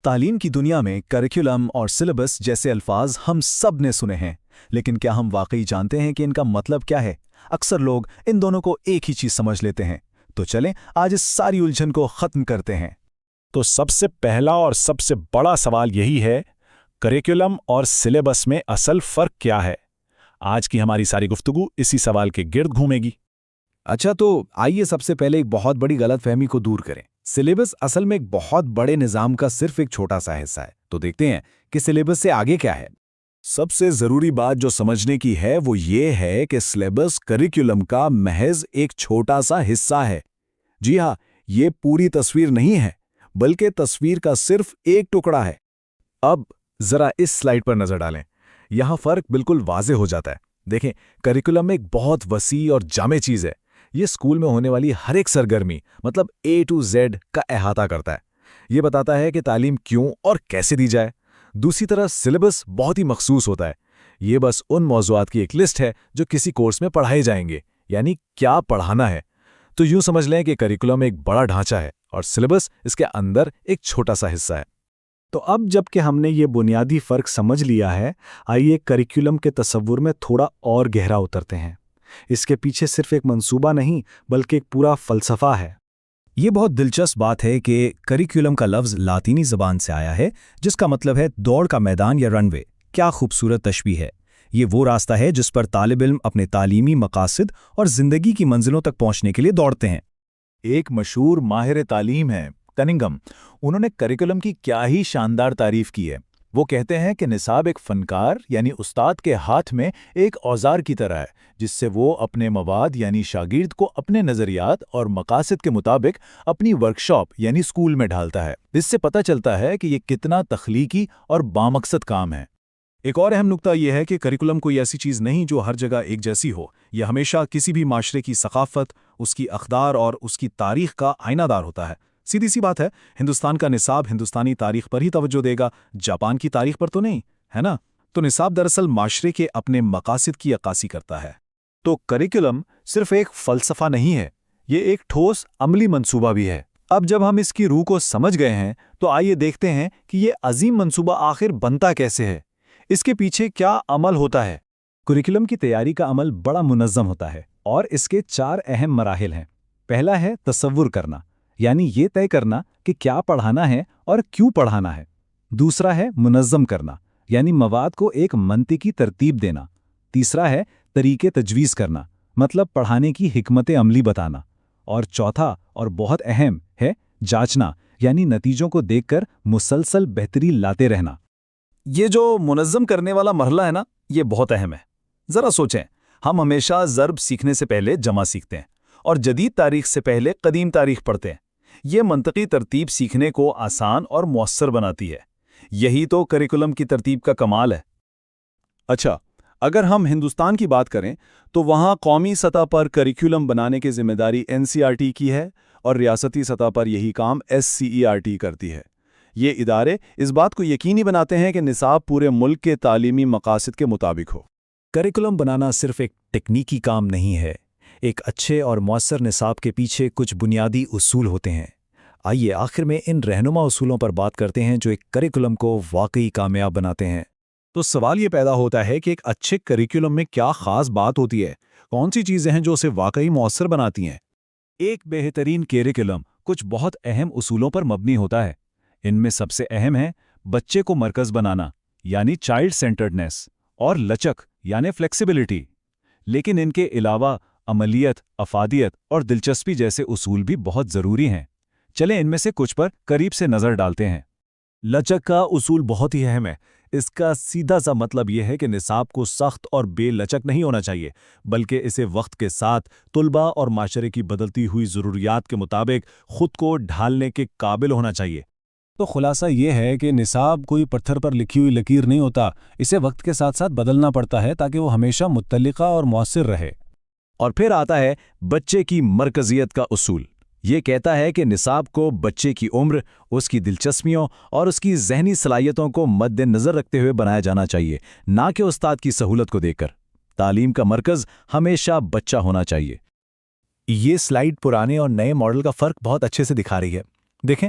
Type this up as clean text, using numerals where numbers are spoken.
تعلیم کی دنیا میں کریکولم اور سلیبس جیسے الفاظ ہم سب نے سنے ہیں، لیکن کیا ہم واقعی جانتے ہیں کہ ان کا مطلب کیا ہے؟ اکثر لوگ ان دونوں کو ایک ہی چیز سمجھ لیتے ہیں۔ تو چلیں آج اس ساری الجھن کو ختم کرتے ہیں۔ تو سب سے پہلا اور سب سے بڑا سوال یہی ہے، کریکولم اور سلیبس میں اصل فرق کیا ہے؟ آج کی ہماری ساری گفتگو اسی سوال کے گرد گھومے گی۔ اچھا، تو آئیے سب سے پہلے ایک بہت بڑی غلط فہمی کو دور کریں۔ سلیبس اصل میں ایک بہت بڑے نظام کا صرف ایک چھوٹا سا حصہ ہے۔ تو دیکھتے ہیں کہ سلیبس سے آگے کیا ہے۔ سب سے ضروری بات جو سمجھنے کی ہے وہ یہ ہے کہ سلیبس کریکولم کا محض ایک چھوٹا سا حصہ ہے۔ جی ہاں، یہ پوری تصویر نہیں ہے، بلکہ تصویر کا صرف ایک ٹکڑا ہے۔ اب ذرا اس سلائیڈ پر نظر ڈالیں، یہاں فرق بالکل واضح ہو جاتا ہے۔ دیکھیں، کریکولم ایک بہت وسیع اور جامع چیز ہے۔ یہ اسکول میں ہونے والی ہر ایک سرگرمی مطلب A to Z کا احاطہ کرتا ہے۔ یہ بتاتا ہے کہ تعلیم کیوں اور کیسے دی جائے۔ دوسری طرف سلیبس بہت ہی مخصوص ہوتا ہے۔ یہ بس ان موضوعات کی ایک لسٹ ہے جو کسی کورس میں پڑھائے جائیں گے، یعنی کیا پڑھانا ہے۔ تو یوں سمجھ لیں کہ کریکولم ایک بڑا ڈھانچہ ہے اور سلیبس اس کے اندر ایک چھوٹا سا حصہ ہے۔ تو اب جب کہ ہم نے یہ بنیادی فرق سمجھ لیا ہے، آئیے کریکولم کے تصور میں تھوڑا اور گہرا اترتے ہیں۔ اس کے پیچھے صرف ایک منصوبہ نہیں بلکہ ایک پورا فلسفہ ہے۔ یہ بہت دلچسپ بات ہے کہ کریکولم کا لفظ لاطینی زبان سے آیا ہے، جس کا مطلب ہے دوڑ کا میدان یا رن وے۔ کیا خوبصورت تشبیہ ہے! یہ وہ راستہ ہے جس پر طالب علم اپنے تعلیمی مقاصد اور زندگی کی منزلوں تک پہنچنے کے لیے دوڑتے ہیں۔ ایک مشہور ماہر تعلیم ہے کننگھم، انہوں نے کریکولم کی کیا ہی شاندار تعریف کی ہے۔ وہ کہتے ہیں کہ نصاب ایک فنکار یعنی استاد کے ہاتھ میں ایک اوزار کی طرح ہے، جس سے وہ اپنے مواد یعنی شاگرد کو اپنے نظریات اور مقاصد کے مطابق اپنی ورکشاپ یعنی اسکول میں ڈھالتا ہے۔ اس سے پتہ چلتا ہے کہ یہ کتنا تخلیقی اور بامقصد کام ہے۔ ایک اور اہم نکتہ یہ ہے کہ کریکولم کوئی ایسی چیز نہیں جو ہر جگہ ایک جیسی ہو۔ یہ ہمیشہ کسی بھی معاشرے کی ثقافت، اس کی اقدار اور اس کی تاریخ کا آئینہ دار ہوتا ہے۔ سیدھی سی بات ہے، ہندوستان کا نصاب ہندوستانی تاریخ پر ہی توجہ دے گا، جاپان کی تاریخ پر تو نہیں، ہے نا؟ تو نصاب دراصل معاشرے کے اپنے مقاصد کی عکاسی کرتا ہے۔ تو کریکولم صرف ایک فلسفہ نہیں ہے، یہ ایک ٹھوس عملی منصوبہ بھی ہے۔ اب جب ہم اس کی روح کو سمجھ گئے ہیں تو آئیے دیکھتے ہیں کہ یہ عظیم منصوبہ آخر بنتا کیسے ہے، اس کے پیچھے کیا عمل ہوتا ہے۔ کریکولم کی تیاری کا عمل بڑا منظم ہوتا ہے اور اس کے 4 اہم مراحل ہیں۔ پہلا ہے تصور کرنا، یعنی یہ طے کرنا کہ کیا پڑھانا ہے اور کیوں پڑھانا ہے۔ دوسرا ہے منظم کرنا، یعنی مواد کو ایک منطقی ترتیب دینا۔ تیسرا ہے طریقے تجویز کرنا، مطلب پڑھانے کی حکمت عملی بتانا۔ اور چوتھا اور بہت اہم ہے جانچنا، یعنی نتیجوں کو دیکھ کر مسلسل بہتری لاتے رہنا۔ یہ جو منظم کرنے والا مرحلہ ہے نا، یہ بہت اہم ہے۔ ذرا سوچیں، ہم ہمیشہ ضرب سیکھنے سے پہلے جمع سیکھتے ہیں اور جدید تاریخ سے پہلے قدیم تاریخ پڑھتے ہیں۔ یہ منطقی ترتیب سیکھنے کو آسان اور مؤثر بناتی ہے۔ یہی تو کریکولم کی ترتیب کا کمال ہے۔ اچھا، اگر ہم ہندوستان کی بات کریں تو وہاں قومی سطح پر کریکولم بنانے کی ذمہ داری NCERT کی ہے اور ریاستی سطح پر یہی کام SCERT کرتی ہے۔ یہ ادارے اس بات کو یقینی بناتے ہیں کہ نصاب پورے ملک کے تعلیمی مقاصد کے مطابق ہو۔ کریکولم بنانا صرف ایک تکنیکی کام نہیں ہے۔ ایک اچھے اور مؤثر نصاب کے پیچھے کچھ بنیادی اصول ہوتے ہیں۔ آئیے آخر میں ان رہنما اصولوں پر بات کرتے ہیں جو ایک کریکولم کو واقعی کامیاب بناتے ہیں۔ تو سوال یہ پیدا ہوتا ہے کہ ایک اچھے کریکولم میں کیا خاص بات ہوتی ہے؟ کون سی چیزیں ہیں جو اسے واقعی مؤثر بناتی ہیں؟ ایک بہترین کریکولم کچھ بہت اہم اصولوں پر مبنی ہوتا ہے۔ ان میں سب سے اہم ہے بچے کو مرکز بنانا یعنی چائلڈ سینٹرڈنیس، اور لچک یعنی فلیکسیبلٹی۔ لیکن ان کے علاوہ عملیت، افادیت اور دلچسپی جیسے اصول بھی بہت ضروری ہیں۔ چلیں ان میں سے کچھ پر قریب سے نظر ڈالتے ہیں۔ لچک کا اصول بہت ہی اہم ہے۔ اس کا سیدھا سا مطلب یہ ہے کہ نصاب کو سخت اور بے لچک نہیں ہونا چاہیے، بلکہ اسے وقت کے ساتھ طلباء اور معاشرے کی بدلتی ہوئی ضروریات کے مطابق خود کو ڈھالنے کے قابل ہونا چاہیے۔ تو خلاصہ یہ ہے کہ نصاب کوئی پتھر پر لکھی ہوئی لکیر نہیں ہوتا، اسے وقت کے ساتھ ساتھ بدلنا پڑتا ہے تاکہ وہ ہمیشہ متعلقہ اور مؤثر رہے۔ اور پھر آتا ہے بچے کی مرکزیت کا اصول۔ یہ کہتا ہے کہ نصاب کو بچے کی عمر، اس کی دلچسپیوں اور اس کی ذہنی صلاحیتوں کو مد نظر رکھتے ہوئے بنایا جانا چاہیے، نہ کہ استاد کی سہولت کو دیکھ کر۔ تعلیم کا مرکز ہمیشہ بچہ ہونا چاہیے۔ یہ سلائیڈ پرانے اور نئے ماڈل کا فرق بہت اچھے سے دکھا رہی ہے۔ دیکھیں،